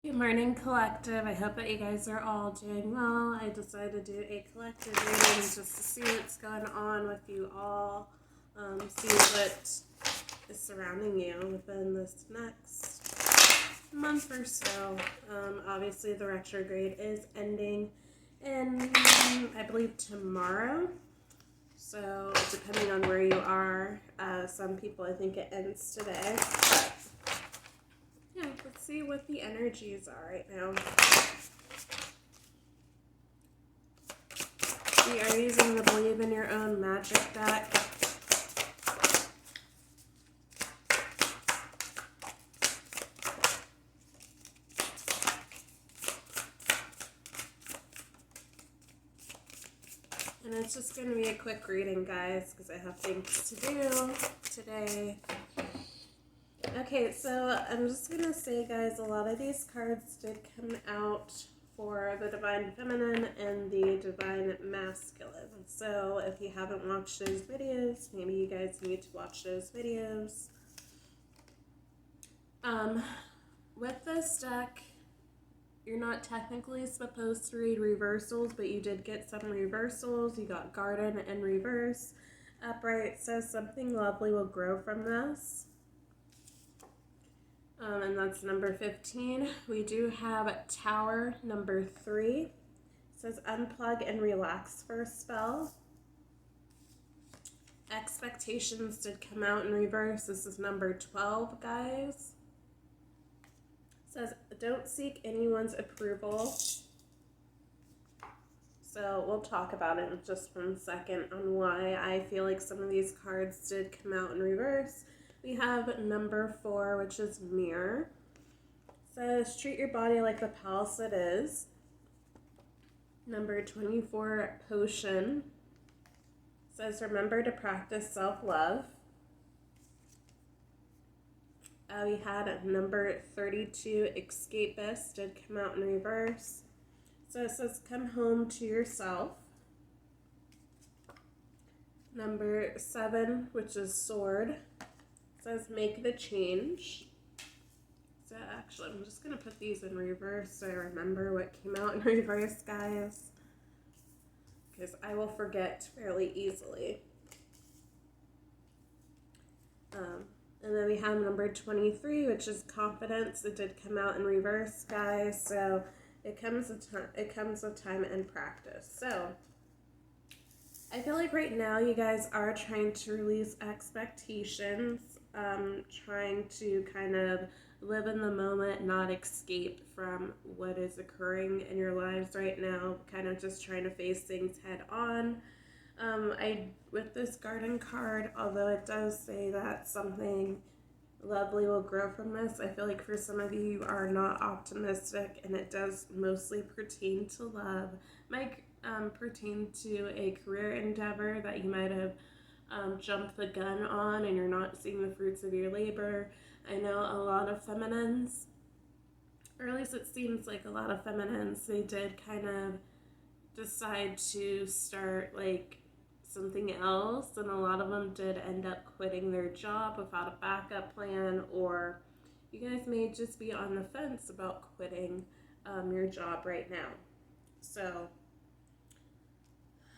Good morning, collective. I hope that you guys are all doing well. I decided to do a collective reading just to see what's going on with you all, see what is surrounding you within this next month or so. Obviously, the retrograde is ending in, I believe, tomorrow. So, depending on where you are, some people, I think it ends today. But yeah, let's see what the energies are right now. We are using the Believe in Your Own Magic deck. And it's just going to be a quick reading, guys, because I have things to do today. Okay, so I'm just going to say, guys, a lot of these cards did come out for the Divine Feminine and the Divine Masculine. So if you haven't watched those videos, maybe you guys need to watch those videos. With this deck, you're not technically supposed to read reversals, but you did get some reversals. You got Garden in reverse. Upright says something lovely will grow from this. And that's number 15. We do have Tower, number 3. It says unplug and relax for a spell. Expectations did come out in reverse. This is number 12, guys. It says don't seek anyone's approval. So we'll talk about it in just 1 second on why I feel like some of these cards did come out in reverse. We have number 4, which is Mirror. It says treat your body like the palace it is. Number 24, Potion. It says remember to practice self-love. We had number 32, Escapist, did come out in reverse. So it says come home to yourself. Number 7, which is Sword, says make the change. So actually, I'm just going to put these in reverse so I remember what came out in reverse, guys, because I will forget fairly easily. And then we have number 23, which is Confidence. It did come out in reverse, guys, so it comes with time and practice. So I feel like right now you guys are trying to release expectations, trying to kind of live in the moment, not escape from what is occurring in your lives right now, kind of just trying to face things head on. With this Garden card, although it does say that something lovely will grow from this, I feel like for some of you are not optimistic, and it does mostly pertain to love. Might pertain to a career endeavor that you might have jumped the gun on and you're not seeing the fruits of your labor. I know a lot of feminines, or at least it seems like a lot of feminines, they did kind of decide to start like something else, and a lot of them did end up quitting their job without a backup plan, or you guys may just be on the fence about quitting your job right now. So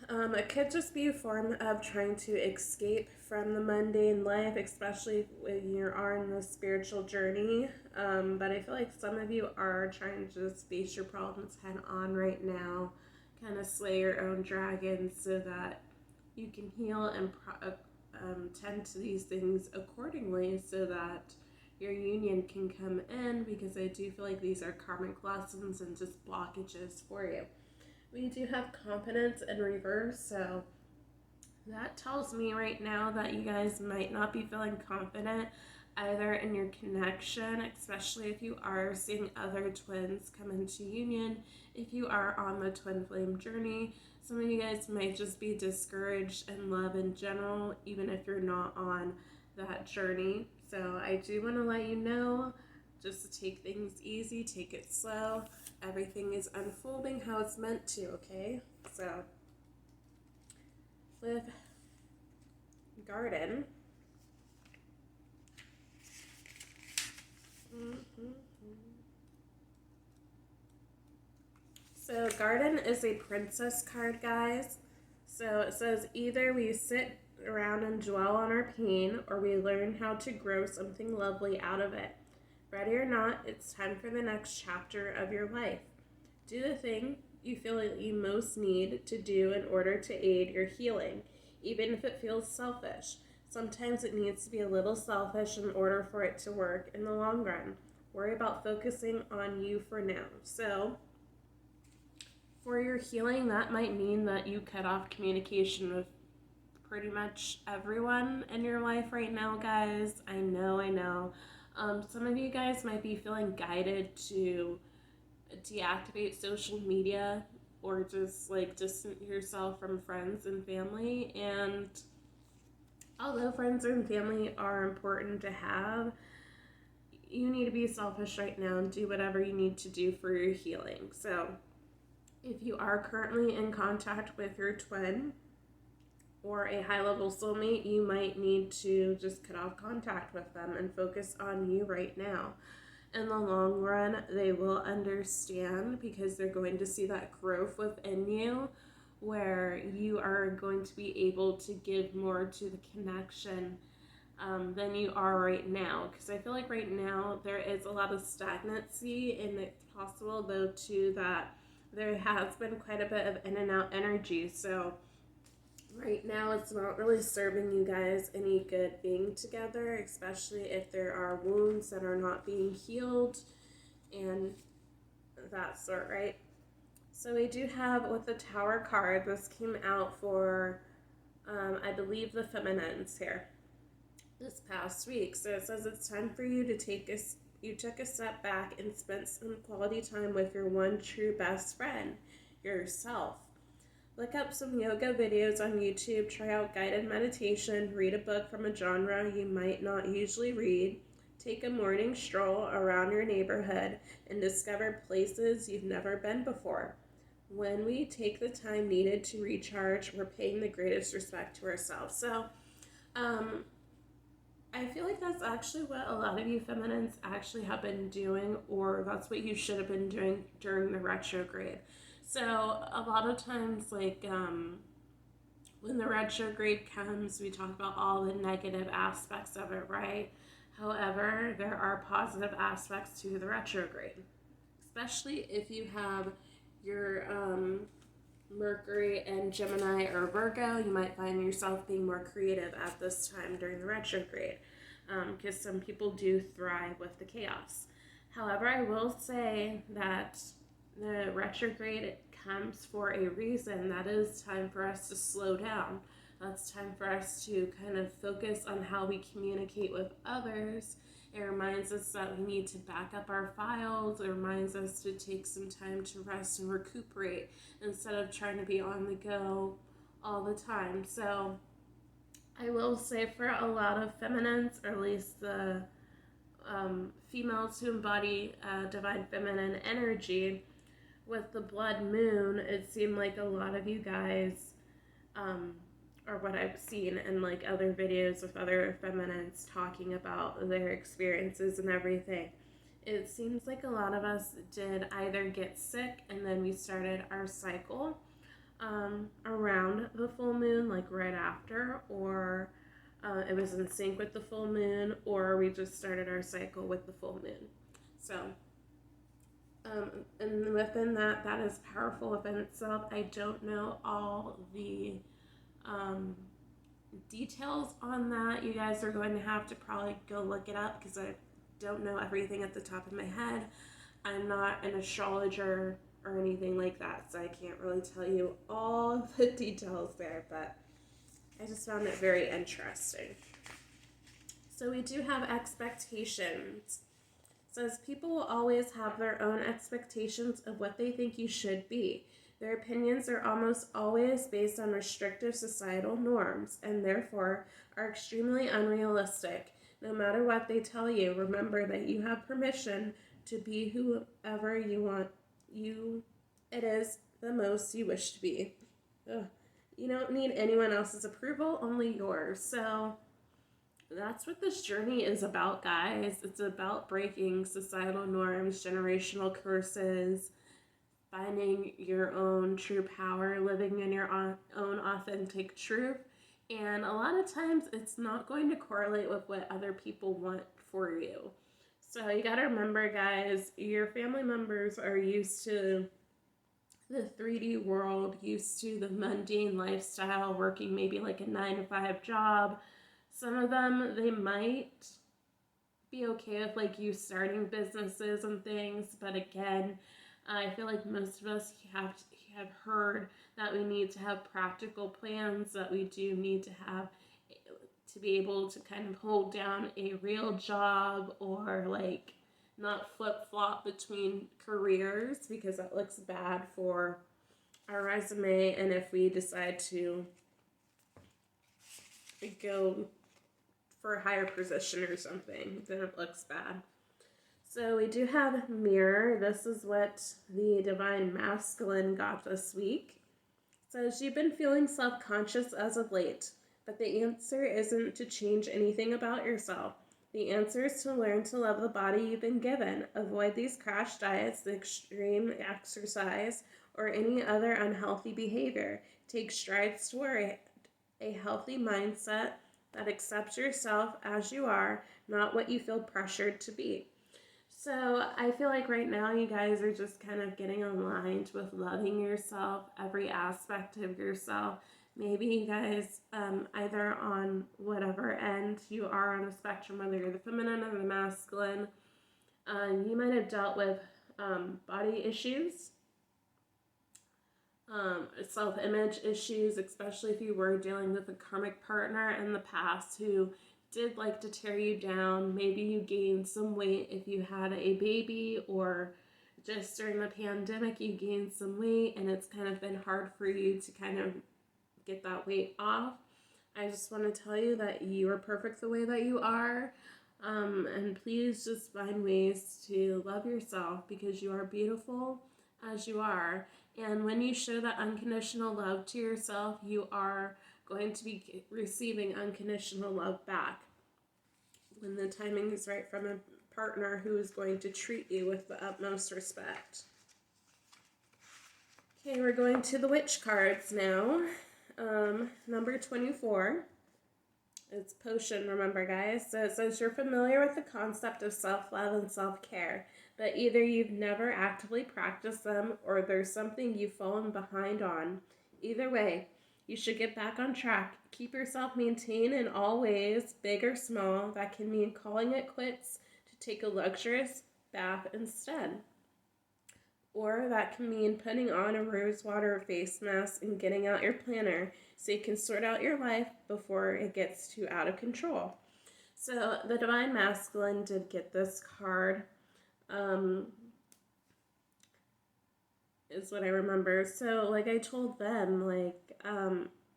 it could just be a form of trying to escape from the mundane life, especially when you are in the spiritual journey. But I feel like some of you are trying to just face your problems head on right now, kind of slay your own dragons so that you can heal and tend to these things accordingly so that your union can come in, because I do feel like these are karmic lessons and just blockages for you. We do have Confidence in reverse, so that tells me right now that you guys might not be feeling confident either in your connection, especially if you are seeing other twins come into union. If you are on the twin flame journey, some of you guys might just be discouraged in love in general, even if you're not on that journey. So I do want to let you know just to take things easy, take it slow. Everything is unfolding how it's meant to, okay? So with Garden, So Garden is a princess card, guys. So it says either we sit around and dwell on our pain, or we learn how to grow something lovely out of it. Ready or not, it's time for the next chapter of your life. Do the thing you feel like you most need to do in order to aid your healing, even if it feels selfish. Sometimes it needs to be a little selfish in order for it to work in the long run. Worry about focusing on you for now. So, for your healing, that might mean that you cut off communication with pretty much everyone in your life right now, guys. I know. Some of you guys might be feeling guided to deactivate social media or just like distance yourself from friends and family. And although friends and family are important to have, you need to be selfish right now and do whatever you need to do for your healing. So if you are currently in contact with your twin or a high-level soulmate, you might need to just cut off contact with them and focus on you right now. In the long run, they will understand because they're going to see that growth within you where you are going to be able to give more to the connection than you are right now. Because I feel like right now there is a lot of stagnancy, and it's possible, though, too, that there has been quite a bit of in and out energy. So right now it's not really serving you guys any good being together, especially if there are wounds that are not being healed and that sort, right? So we do have, with the Tower card, this came out for, I believe, the feminines here this past week. So it says it's time for you to you took a step back and spent some quality time with your one true best friend, yourself. Look up some yoga videos on YouTube, try out guided meditation, read a book from a genre you might not usually read, take a morning stroll around your neighborhood, and discover places you've never been before. When we take the time needed to recharge, we're paying the greatest respect to ourselves. So, I feel like that's actually what a lot of you feminines actually have been doing, or that's what you should have been doing during the retrograde. So a lot of times, like when the retrograde comes, we talk about all the negative aspects of it, right? However, there are positive aspects to the retrograde, especially if you have your Mercury and Gemini or Virgo. You might find yourself being more creative at this time during the retrograde, because some people do thrive with the chaos. However, I will say that the retrograde comes for a reason. That is time for us to slow down. That's time for us to kind of focus on how we communicate with others. It reminds us that we need to back up our files. It reminds us to take some time to rest and recuperate instead of trying to be on the go all the time. So I will say, for a lot of feminines, or at least the females who embody divine feminine energy, with the blood moon, it seemed like a lot of you guys, or what I've seen in like other videos of other feminines talking about their experiences and everything, it seems like a lot of us did either get sick and then we started our cycle around the full moon, like right after, or it was in sync with the full moon, or we just started our cycle with the full moon. So and within that is powerful within itself. I don't know all the details on that. You guys are going to have to probably go look it up, because I don't know everything at the top of my head. I'm not an astrologer or anything like that, so I can't really tell you all the details there, but I just found it very interesting. So we do have expectations. It says people will always have their own expectations of what they think you should be. Their opinions are almost always based on restrictive societal norms, and therefore are extremely unrealistic. No matter what they tell you, remember that you have permission to be whoever you want. It is the most you wish to be. Ugh. You don't need anyone else's approval, only yours. So that's what this journey is about, guys. It's about breaking societal norms, generational curses, finding your own true power, living in your own authentic truth. And a lot of times it's not going to correlate with what other people want for you. So you got to remember, guys, your family members are used to the 3D world, used to the mundane lifestyle, working maybe like a 9 to 5 job. Some of them, they might be okay with like you starting businesses and things, but again, I feel like most of us have heard that we need to have practical plans, that we do need to have to be able to kind of hold down a real job, or like not flip flop between careers, because that looks bad for our resume. And if we decide to go for a higher position or something, then it looks bad. So we do have mirror. This is what the Divine Masculine got this week. So you've been feeling self-conscious as of late, but the answer isn't to change anything about yourself. The answer is to learn to love the body you've been given. Avoid these crash diets, the extreme exercise, or any other unhealthy behavior. Take strides toward a healthy mindset that accepts yourself as you are, not what you feel pressured to be. So I feel like right now you guys are just kind of getting aligned with loving yourself, every aspect of yourself. Maybe you guys, either on whatever end you are on the spectrum, whether you're the feminine or the masculine, you might have dealt with body issues, self-image issues, especially if you were dealing with a karmic partner in the past who did like to tear you down. Maybe you gained some weight if you had a baby, or just during the pandemic you gained some weight and it's kind of been hard for you to kind of get that weight off. I just want to tell you that you are perfect the way that you are. And please just find ways to love yourself, because you are beautiful as you are. And when you show that unconditional love to yourself, you are going to be receiving unconditional love back when the timing is right from a partner who is going to treat you with the utmost respect. Okay, we're going to the witch cards now. Number 24. It's potion, remember, guys. So it says you're familiar with the concept of self-love and self-care, but either you've never actively practiced them or there's something you've fallen behind on. Either way, you should get back on track. Keep yourself maintained in all ways, big or small. That can mean calling it quits to take a luxurious bath instead. Or that can mean putting on a rose water face mask and getting out your planner so you can sort out your life before it gets too out of control. So the Divine Masculine did get this card, is what I remember. So like I told them,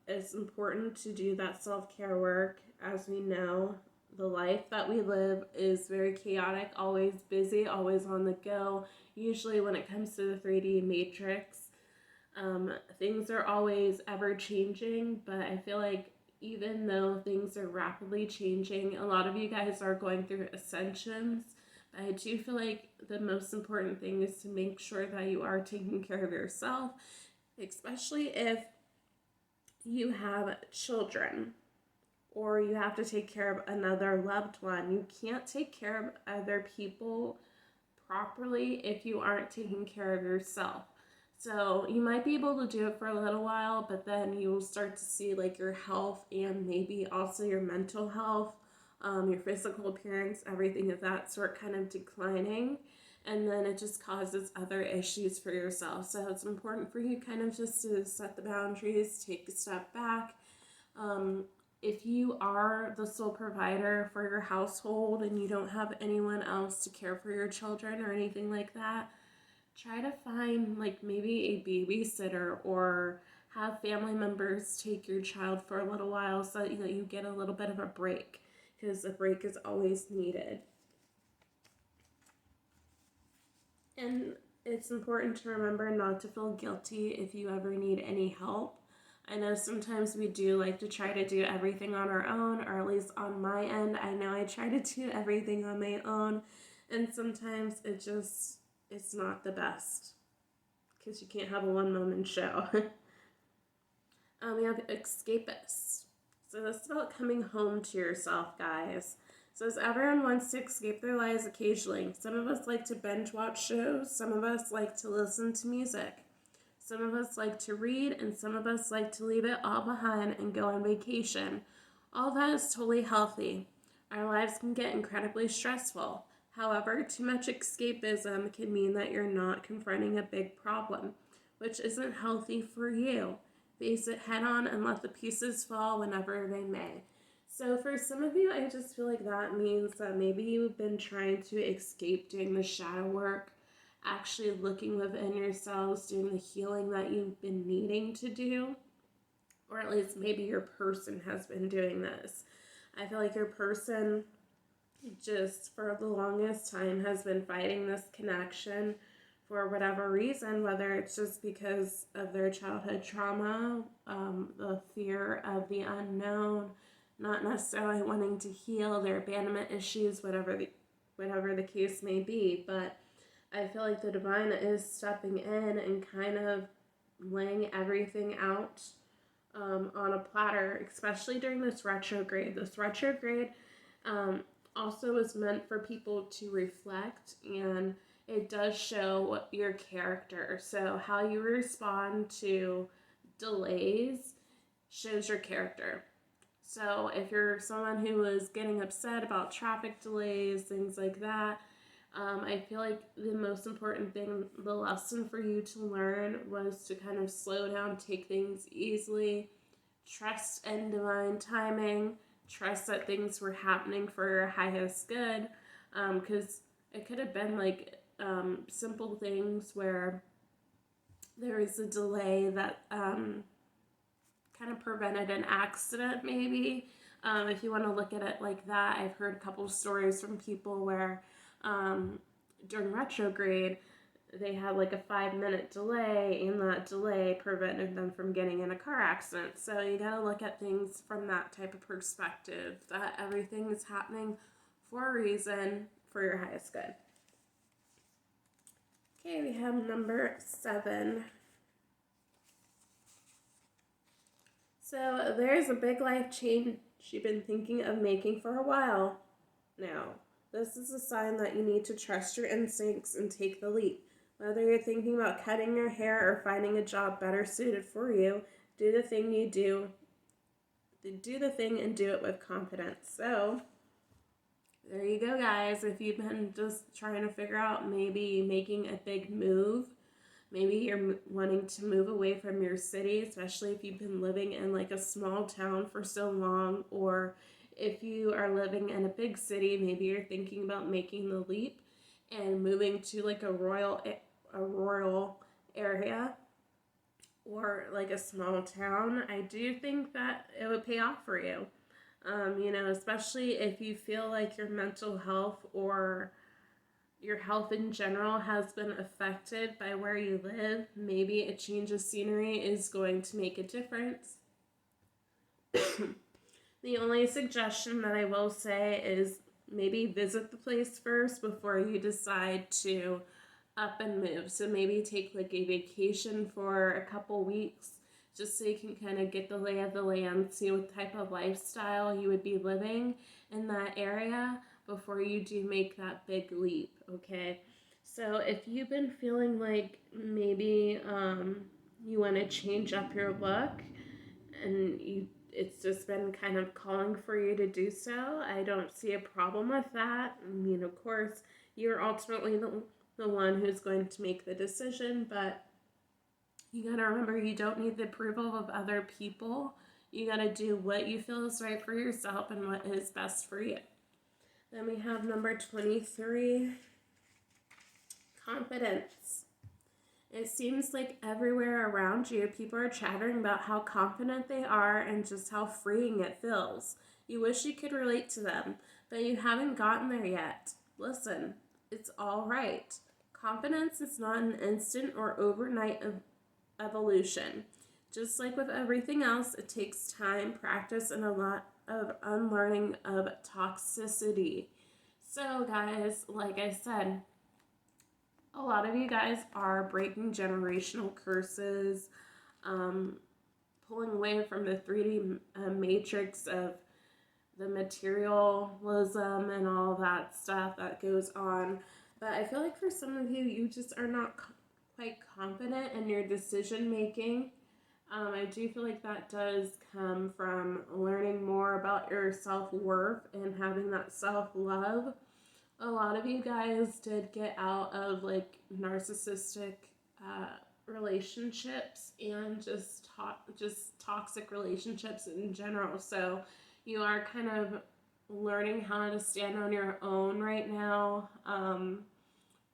it's important to do that self-care work. As we know, the life that we live is very chaotic, always busy, always on the go. Usually when it comes to the 3D matrix, things are always ever changing, but I feel like even though things are rapidly changing, a lot of you guys are going through ascensions. But I do feel like the most important thing is to make sure that you are taking care of yourself, especially if you have children or you have to take care of another loved one. You can't take care of other people properly if you aren't taking care of yourself. So you might be able to do it for a little while, but then you'll start to see like your health and maybe also your mental health, your physical appearance, everything of that sort kind of declining. And then it just causes other issues for yourself. So it's important for you kind of just to set the boundaries, take a step back. If you are the sole provider for your household and you don't have anyone else to care for your children or anything like that, try to find like maybe a babysitter or have family members take your child for a little while so that you get a little bit of a break, because a break is always needed. And it's important to remember not to feel guilty if you ever need any help. I know sometimes we do like to try to do everything on our own, or at least on my end, I know I try to do everything on my own, and sometimes it's not the best. because you can't have a one-woman show. We have escapists. So this is about coming home to yourself, guys. So as everyone wants to escape their lives occasionally. Some of us like to binge watch shows. Some of us like to listen to music. Some of us like to read, and some of us like to leave it all behind and go on vacation. All that is totally healthy. Our lives can get incredibly stressful. However, too much escapism can mean that you're not confronting a big problem, which isn't healthy for you. Face it head on and let the pieces fall whenever they may. So for some of you, I just feel like that means that maybe you've been trying to escape doing the shadow work, actually looking within yourselves, doing the healing that you've been needing to do, or at least maybe your person has been doing this. I feel like your person just for the longest time has been fighting this connection for whatever reason, whether it's just because of their childhood trauma, the fear of the unknown, not necessarily wanting to heal, their abandonment issues, whatever the case may be. But I feel like the divine is stepping in and kind of laying everything out on a platter, especially during this retrograde. This retrograde also is meant for people to reflect, and it does show your character. So how you respond to delays shows your character. So if you're someone who is getting upset about traffic delays, things like that, I feel like the most important thing, the lesson for you to learn was to kind of slow down, take things easily, trust in divine timing, trust that things were happening for your highest good, because it could have been like simple things where there was a delay that kind of prevented an accident, maybe. If you want to look at it like that, I've heard a couple stories from people where during retrograde, they had like a 5-minute delay, and that delay prevented them from getting in a car accident. So you gotta look at things from that type of perspective, that everything is happening for a reason, for your highest good. Okay, we have number 7. So there's a big life change you've been thinking of making for a while now. This is a sign that you need to trust your instincts and take the leap. Whether you're thinking about cutting your hair or finding a job better suited for you, do the thing and do it with confidence. So there you go, guys. If you've been just trying to figure out maybe making a big move, maybe you're wanting to move away from your city, especially if you've been living in like a small town for so long, or if you are living in a big city, maybe you're thinking about making the leap and moving to like a rural area or like a small town. I do think that it would pay off for you. Especially if you feel like your mental health or your health in general has been affected by where you live. Maybe a change of scenery is going to make a difference. The only suggestion that I will say is maybe visit the place first before you decide to up and move. So maybe take like a vacation for a couple weeks just so you can kind of get the lay of the land, see what type of lifestyle you would be living in that area before you do make that big leap, okay? So if you've been feeling like maybe you want to change up your look and it's just been kind of calling for you to do so, I don't see a problem with that. I mean, of course, you're ultimately the one who's going to make the decision, but you gotta remember, you don't need the approval of other people. You gotta do what you feel is right for yourself and what is best for you. Then we have number 23, confidence. It seems like everywhere around you, people are chattering about how confident they are and just how freeing it feels. You wish you could relate to them, but you haven't gotten there yet. Listen, it's all right. Confidence is not an instant or overnight evolution. Just like with everything else, it takes time, practice, and a lot of unlearning of toxicity. So guys, like I said, A lot of you guys are breaking generational curses, um, pulling away from the 3D matrix of the materialism and all that stuff that goes on. But I feel like for some of you, you just are not quite confident in your decision making. I do feel like that does come from learning more about your self-worth and having that self-love. A lot of you guys did get out of like narcissistic relationships and just toxic relationships in general. So you are kind of learning how to stand on your own right now.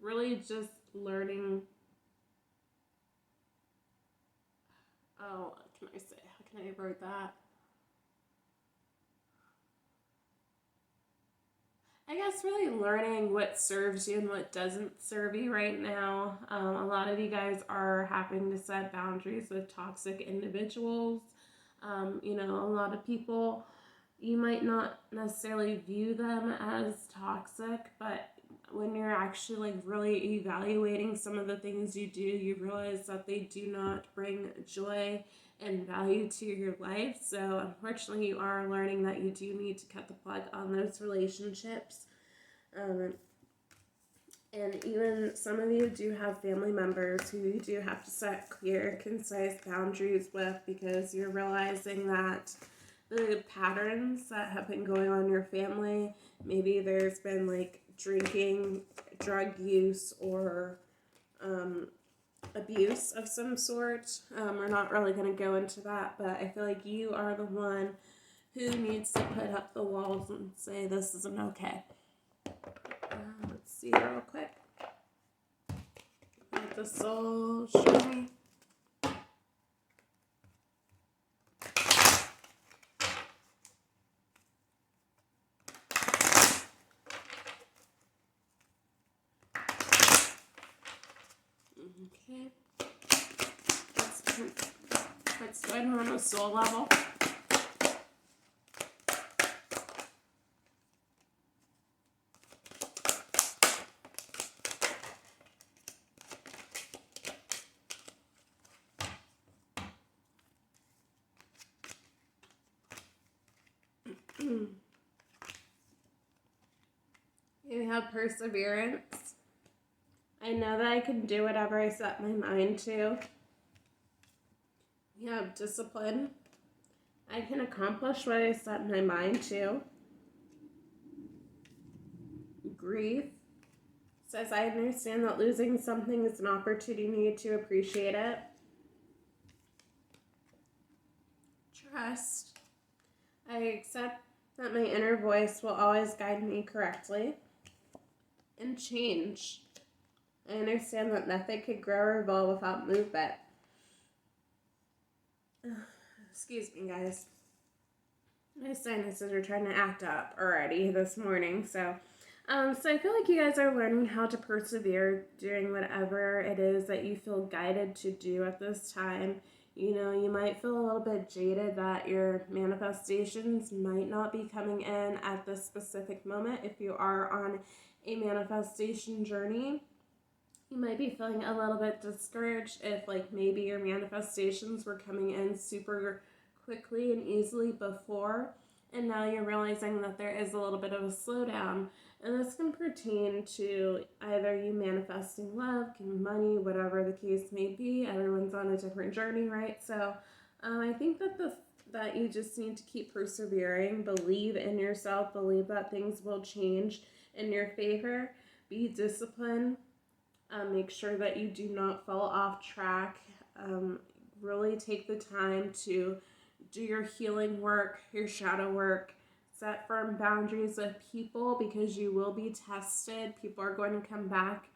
Really just learning. Oh, what can I say? How can I word that? I guess really learning what serves you and what doesn't serve you right now. A lot of you guys are having to set boundaries with toxic individuals. A lot of people, you might not necessarily view them as toxic, but when you're actually like really evaluating some of the things you do, you realize that they do not bring joy and value to your life. So unfortunately, you are learning that you do need to cut the plug on those relationships. And even some of you do have family members who you do have to set clear, concise boundaries with, because you're realizing that the patterns that have been going on in your family, maybe there's been like drinking, drug use, or abuse of some sort. We're not really going to go into that, but I feel like you are the one who needs to put up the walls and say this isn't okay. Let's see real quick. Let the soul show me. Okay. What's going on with soul level? You have perseverance. I know that I can do whatever I set my mind to. You have discipline. I can accomplish what I set my mind to. Grief says I understand that losing something is an opportunity to appreciate it. Trust. I accept that my inner voice will always guide me correctly. And change. I understand that nothing can grow or evolve without movement. Excuse me, guys. My sinuses are trying to act up already this morning, so I feel like you guys are learning how to persevere doing whatever it is that you feel guided to do at this time. You might feel a little bit jaded that your manifestations might not be coming in at this specific moment. If you are on a manifestation journey, you might be feeling a little bit discouraged if like maybe your manifestations were coming in super quickly and easily before, and now you're realizing that there is a little bit of a slowdown. And this can pertain to either you manifesting love, money, whatever the case may be. Everyone's on a different journey, right? So I think that you just need to keep persevering, believe in yourself, believe that things will change in your favor, be disciplined, make sure that you do not fall off track, really take the time to do your healing work, your shadow work, set firm boundaries with people because you will be tested. People are going to come back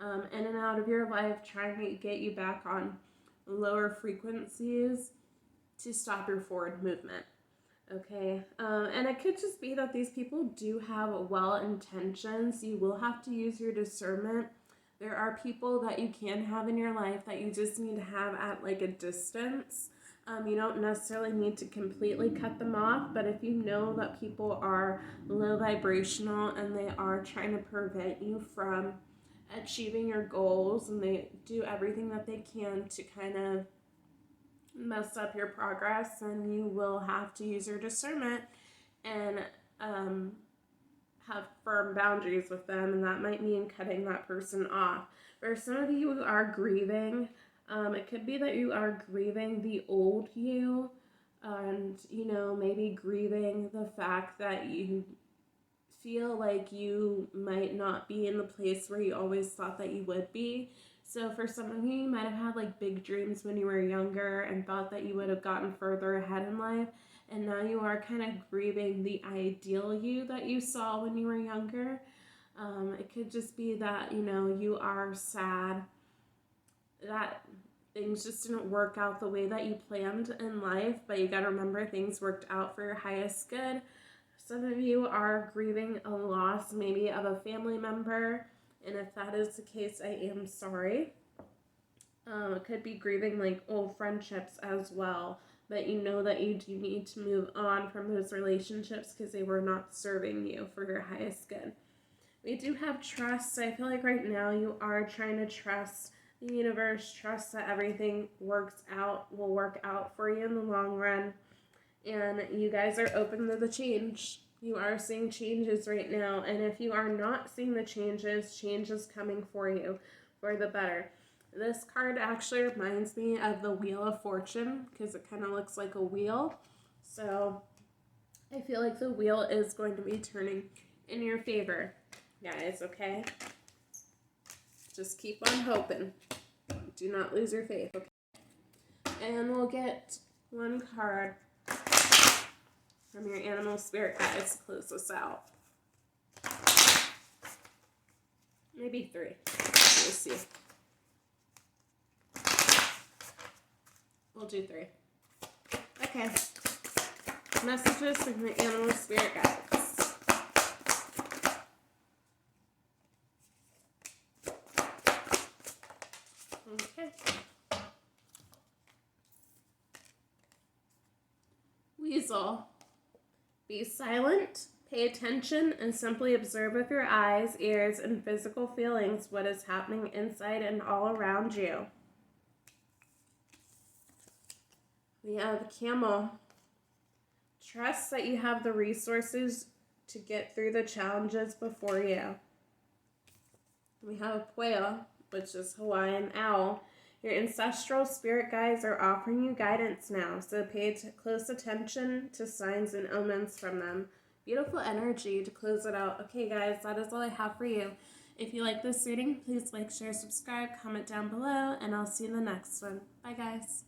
in and out of your life trying to get you back on lower frequencies to stop your forward movement. Okay, and it could just be that these people do have well intentions. You will have to use your discernment. There are people that you can have in your life that you just need to have at like a distance. You don't necessarily need to completely cut them off, but if you know that people are low vibrational and they are trying to prevent you from achieving your goals, and they do everything that they can to kind of mess up your progress, and you will have to use your discernment and have firm boundaries with them, and that might mean cutting that person off. For some of you who are grieving, it could be that you are grieving the old you, and maybe grieving the fact that you feel like you might not be in the place where you always thought that you would be. So for some of you, you might have had like big dreams when you were younger and thought that you would have gotten further ahead in life, and now you are kind of grieving the ideal you that you saw when you were younger. It could just be that you are sad that things just didn't work out the way that you planned in life, but you got to remember things worked out for your highest good. Some of you are grieving a loss maybe of a family member, and if that is the case, I am sorry. It could be grieving like old friendships as well, but you know that you do need to move on from those relationships because they were not serving you for your highest good. We do have trust. I feel like right now you are trying to trust the universe, trust that everything will work out for you in the long run. And you guys are open to the change. You are seeing changes right now. And if you are not seeing the changes, change is coming for you for the better. This card actually reminds me of the Wheel of Fortune because it kind of looks like a wheel. So I feel like the wheel is going to be turning in your favor, guys, okay? Just keep on hoping. Do not lose your faith, okay? And we'll get one card from your animal spirit guides to close this out. Maybe 3. We'll see. We'll do 3. Okay. Messages from your animal spirit guides. Okay. Weasel. Be silent, pay attention, and simply observe with your eyes, ears, and physical feelings what is happening inside and all around you. We have Camel. Trust that you have the resources to get through the challenges before you. We have Puea, which is Hawaiian owl. Your ancestral spirit guides are offering you guidance now, so pay close attention to signs and omens from them. Beautiful energy to close it out. Okay, guys, that is all I have for you. If you like this reading, please like, share, subscribe, comment down below, and I'll see you in the next one. Bye, guys.